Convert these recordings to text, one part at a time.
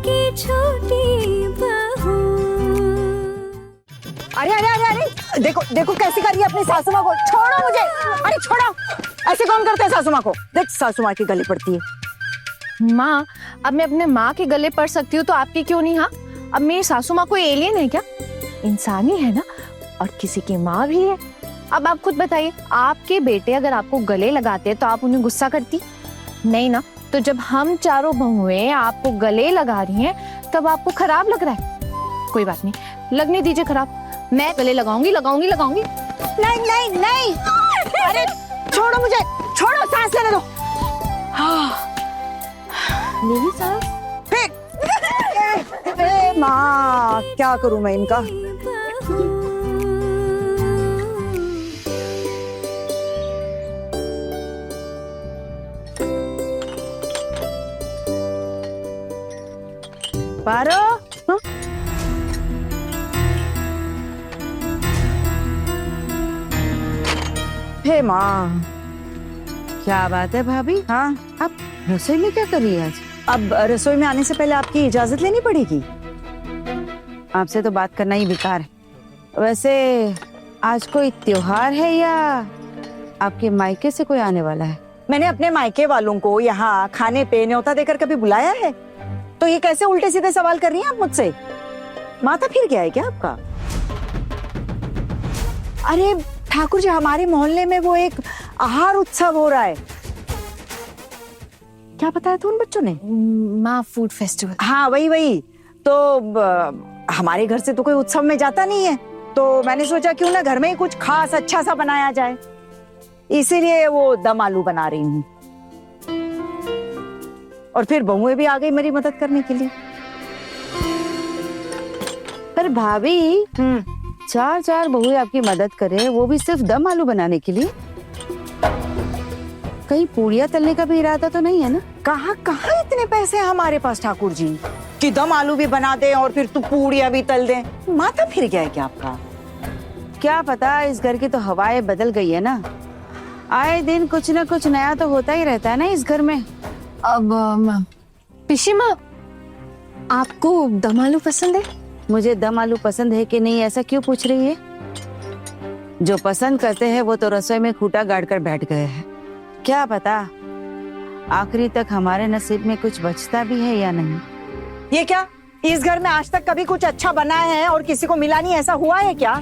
की छोटी बहू। अरे अरे अरे अरे देखो देखो कैसी कर रही है अपनी सासू माँ को। छोड़ो मुझे, अरे छोड़ो, ऐसे कौन करता है सासू माँ को। देख सासू माँ की गले पड़ती है। माँ, अब मैं अपने माँ के गले पड़ सकती हूँ तो आपकी क्यों नहीं? हाँ, अब मेरी सासू माँ कोई एलियन है क्या? इंसानी है ना, और किसी की माँ भी है। अब आप खुद बताइए, आपके बेटे अगर आपको गले लगाते हैं तो आप उन्हें गुस्सा करती? नहीं ना। तो जब हम चारों बहुएं आपको गले लगा रही हैं तब आपको खराब लग रहा है? कोई बात नहीं, लगने दीजिए खराब, मैं गले लगाऊंगी लगाऊंगी लगाऊंगी। नहीं नहीं नहीं, अरे छोड़ो मुझे, छोड़ो, सांस लेने दो। मेरी सास? माँ क्या करूं मैं इनका। पारो, हाँ? हे माँ, क्या बात है भाभी? हाँ आप रसोई में क्या कर रही है आज? अब रसोई में आने से पहले आपकी इजाजत लेनी पड़ेगी। आपसे तो बात करना ही बेकार है। वैसे आज कोई त्योहार है या आपके मायके से कोई आने वाला है? मैंने अपने मायके वालों को यहाँ खाने पे न्योता देकर कभी बुलाया है? तो ये कैसे उल्टे सीधे सवाल कर रही हैं आप मुझसे? माथा फिर गया है क्या आपका? अरे ठाकुर जी, हमारे मोहल्ले में वो एक आहार उत्सव हो रहा है। क्या बताया था उन बच्चों ने? माँ, फूड फेस्टिवल। हाँ वही वही। तो हमारे घर से तो कोई उत्सव में जाता नहीं है, तो मैंने सोचा क्यों ना घर में ही कुछ खास अच्छा सा बनाया जाए, इसीलिए वो दम आलू बना रही हूँ। और फिर बहुएं भी आ गई मेरी मदद करने के लिए। पर भाभी, चार चार बहुएं आपकी मदद करे, वो भी सिर्फ दम आलू बनाने के लिए? कहीं पूड़ियाँ तलने का भी इरादा तो नहीं है ना? कहाँ कहाँ इतने पैसे हैं हमारे पास ठाकुर जी कि दम आलू भी बना दे और फिर तू पूड़ियाँ भी तल दे। माथा फिर गया है क्या आपका? क्या पता, इस घर की तो हवाएं बदल गई है ना। आए दिन कुछ ना कुछ नया तो होता ही रहता है ना इस घर में। अब पिशी माँ, आपको दम आलू पसंद है? मुझे दम आलू पसंद है कि नहीं ऐसा क्यों पूछ रही है? जो पसंद करते हैं वो तो रसोई में खूंटा गाड़ कर बैठ गए हैं। क्या पता आखिरी तक हमारे नसीब में कुछ बचता भी है या नहीं। ये क्या, इस घर में आज तक कभी कुछ अच्छा बना है और किसी को मिला नहीं, ऐसा हुआ है क्या?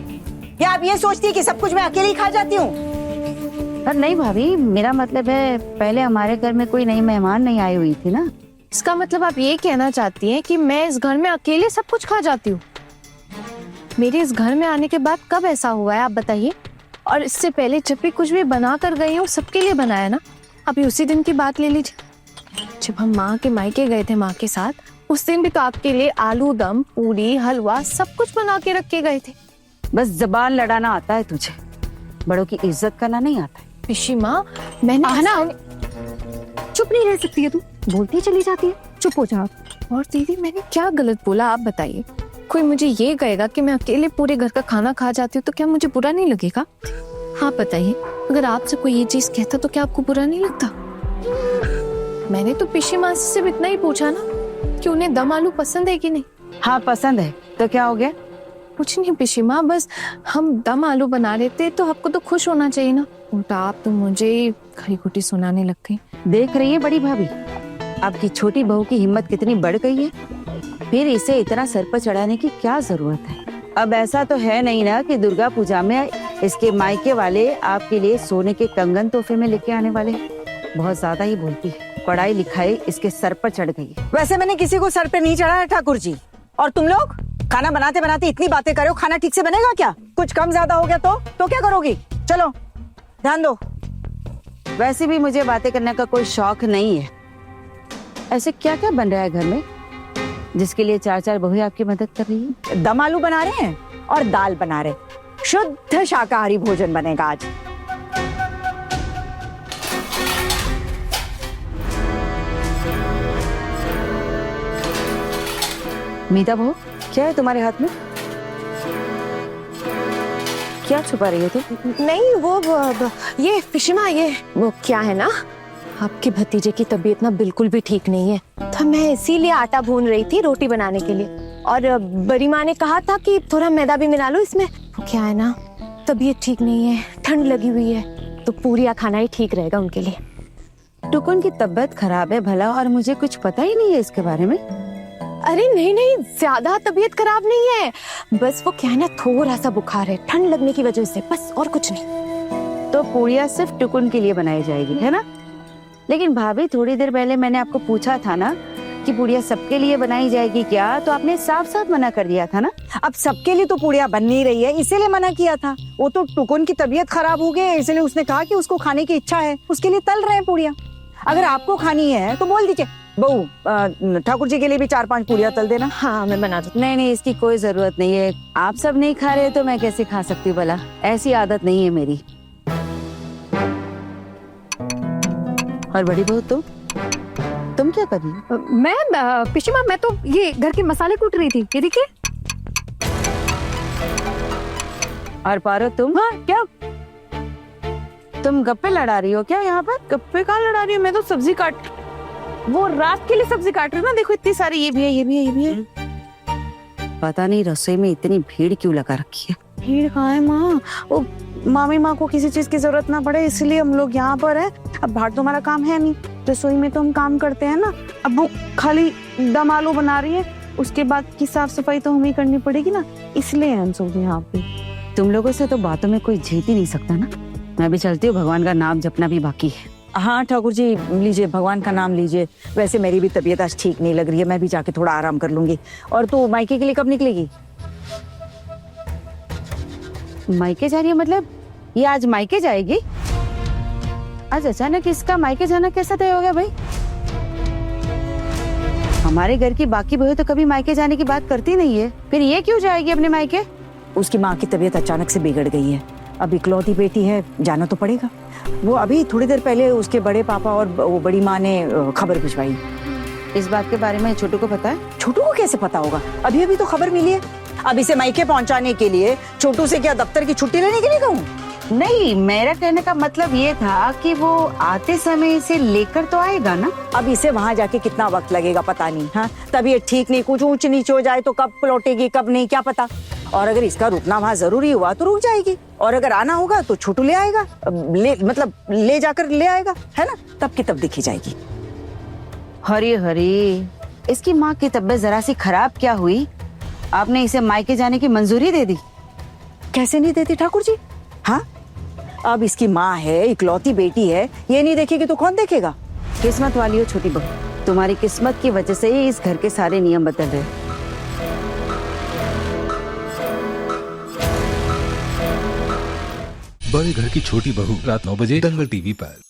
या आप ये सोचती है कि सब कुछ मैं अकेले ही खा जाती हूँ? पर नहीं भाभी, मेरा मतलब है पहले हमारे घर में कोई नई मेहमान नहीं आई हुई थी ना। इसका मतलब आप ये कहना चाहती हैं कि मैं इस घर में अकेले सब कुछ खा जाती हूँ? मेरे इस घर में आने के बाद कब ऐसा हुआ है आप बताइए? और इससे पहले जब भी कुछ भी बना कर गई हूँ सबके लिए बनाया ना। अभी उसी दिन की बात ले लीजिए, जब हम माँ के मायके गए थे माँ के साथ, उस दिन भी तो आपके लिए आलू दम, पूरी, हलवा सब कुछ बना के रख के गए थे। बस जबान लड़ाना आता है तुझे, बड़ों की इज्जत करना नहीं आता है। पिशी माँ, मैंने आहना, चुप नहीं रह सकती है तू, बोलती चली जाती है, चुप हो जा। और दीदी मैंने क्या गलत बोला आप बताइए? कोई मुझे ये कहेगा कि मैं अकेले पूरे घर का खाना खा जाती हूँ तो क्या मुझे बुरा नहीं लगेगा? हाँ बताइए, अगर आपसे कोई ये चीज कहता तो क्या आपको बुरा नहीं लगता? मैंने तो पिशी माँ से सिर्फ इतना ही पूछा ना कि उन्हें दम आलू पसंद है कि नहीं। हाँ पसंद है, तो क्या हो गया? कुछ नहीं पिशी माँ, बस हम दम आलू बना रहे थे तो आपको तो खुश होना चाहिए ना। उल्टा आप तो मुझे खरी खोटी सुनाने लग गई। देख रही है बड़ी भाभी, आपकी छोटी बहू की हिम्मत कितनी बढ़ गई है। फिर इसे इतना सर पर चढ़ाने की क्या जरूरत है? अब ऐसा तो है नहीं ना कि दुर्गा पूजा में इसके मायके वाले आपके लिए सोने के कंगन तोहफे में लेके आने वाले हैं। बहुत ज्यादा ही बोलती है, पढ़ाई लिखाई इसके सर पर चढ़ गई है। वैसे मैंने किसी को सर पे नहीं चढ़ाया ठाकुर जी। और तुम लोग खाना बनाते बनाते इतनी बातें करो, खाना ठीक से बनेगा क्या? कुछ कम ज्यादा हो गया तो क्या करोगी? चलो ध्यान दो। वैसे भी मुझे बातें करने का कोई शौक नहीं है। ऐसे क्या क्या बन रहा है घर में जिसके लिए चार चार बहुएं आपकी मदद कर रही है? दम आलू बना रहे हैं और दाल बना रहे, शुद्ध शाकाहारी भोजन बनेगा आज। मीता बहू, क्या है तुम्हारे हाथ में? क्या छुपा रही हो तुम? नहीं वो ये पिशी माँ, ये वो क्या है ना, आपके भतीजे की तबीयत ना बिल्कुल भी ठीक नहीं है। तो मैं इसीलिए आटा भून रही थी रोटी बनाने के लिए। और बड़ी माँ ने कहा था कि थोड़ा मैदा भी मिला लो इसमें। वो क्या है ना, तबीयत ठीक नहीं है, ठंड लगी हुई है, तो पूरियाँ खाना ही ठीक रहेगा उनके लिए। टुकुन की तबीयत खराब है भला, और मुझे कुछ पता ही नहीं है इसके बारे में। अरे नहीं नहीं, ज्यादा तबीयत खराब नहीं है, बस वो क्या है ना, थोड़ा सा बुखार है ठंड लगने की वजह से, बस और कुछ नहीं। तो पूड़ियाँ सिर्फ टुकुन के लिए बनाई जाएगी, है ना? लेकिन भाभी, थोड़ी देर पहले मैंने आपको पूछा था ना कि पूड़ियाँ सबके लिए बनाई जाएगी क्या, तो आपने साफ साफ मना कर दिया था ना। अब सबके लिए तो पूड़ियाँ बन नहीं रही है, इसीलिए मना किया था। वो तो टुकुन की तबीयत खराब हो गई, इसलिए उसने कहा कि उसको खाने की इच्छा है, उसके लिए तल रहे हैं पूड़ियाँ। अगर आपको खानी है तो बोल दीजिए, बहू ठाकुर जी के लिए भी 4-5 पूड़ियाँ तल देना। हाँ मैं बना दूँ। नहीं नहीं, इसकी कोई जरूरत नहीं है। आप सब नहीं खा रहे तो मैं कैसे खा सकती हूँ भला? ऐसी आदत नहीं है मेरी। और बड़ी बहू, तुम क्या कर रही हो? मैं पिछली माँ, मैं तो ये घर के मसाले कूट रही थी, ये देखिए। और पारो, तुम? हाँ क्या? तुम गप्पे लड़ा रही हो क्या यहाँ पर? गप्पे कहाँ लड़ा रही हूँ, मैं तो सब्जी काट, वो रात के लिए सब्जी काट रही हूँ ना। देखो इतनी सारी, ये भी है, ये भी है, ये भी है। पता नहीं रसोई में इतनी भीड़ क्यों लगा रखी है। भीड़ कहाँ है माँ? वो मामी माँ को किसी चीज की जरूरत ना पड़े इसलिए हम लोग यहाँ पर है। अब बाहर तो हमारा काम है नहीं, रसोई में तो हम काम करते हैं ना। अब वो खाली दम आलू बना रही है, उसके बाद की साफ सफाई तो हमें करनी पड़ेगी ना, इसलिए हम सब यहाँ पे। तुम लोगों से तो बातों में कोई जीत ही नहीं सकता ना। मैं भी चलती हूँ, भगवान का नाम जपना भी बाकी है। हाँ ठाकुर जी, लीजिए, भगवान का नाम लीजिए। वैसे मेरी भी तबीयत आज ठीक नहीं लग रही है, मैं भी जाके थोड़ा आराम कर लूंगी। और तू मायके के लिए कब निकलेगी? मायके जा रही है मतलब? ये आज मायके जाएगी? आज अचानक इसका मायके जाना कैसा तय हो गया भाई? हमारे घर की बाकी बहू तो कभी मायके जाने की बात करती नहीं है, फिर ये क्यों जाएगी अपने मायके? उसकी माँ की तबीयत अचानक से बिगड़ गई है, अब इकलौती बेटी है, जाना तो पड़ेगा। वो अभी थोड़ी देर पहले उसके बड़े पापा और वो बड़ी माँ ने खबर भिजवाई। इस बात के बारे में छोटू को पता है? छोटू को कैसे पता होगा? अभी अभी तो खबर मिली है। अब इसे मायके पहुंचाने के लिए छोटू से क्या दफ्तर की छुट्टी लेने के लिए कहूँ? नहीं, मेरा कहने का मतलब ये था कि वो आते समय इसे लेकर तो आएगा ना। अब इसे वहां जाके कितना वक्त लगेगा पता नहीं। हाँ, तबीयत ठीक नहीं, कुछ ऊंच नीच हो जाए तो कब लौटेगी कब नहीं, क्या पता। और अगर इसका रुकना वहां जरूरी हुआ तो रुक जाएगी, और अगर आना होगा तो छोटू ले आएगा, ले जाकर ले आएगा, है ना? तब की तब दिखी जाएगी। हरी हरी, इसकी माँ की तबीयत जरा सी खराब क्या हुई, आपने इसे मायके जाने की मंजूरी दे दी? कैसे नहीं देती ठाकुर जी? हाँ, अब इसकी माँ है, इकलौती बेटी है, ये नहीं देखेगी तो कौन देखेगा? किस्मत वाली हो छोटी बहू, तुम्हारी किस्मत की वजह से ही इस घर के सारे नियम बदल रहे। बड़े घर की छोटी बहू, रात 9 बजे दंगल टीवी पर।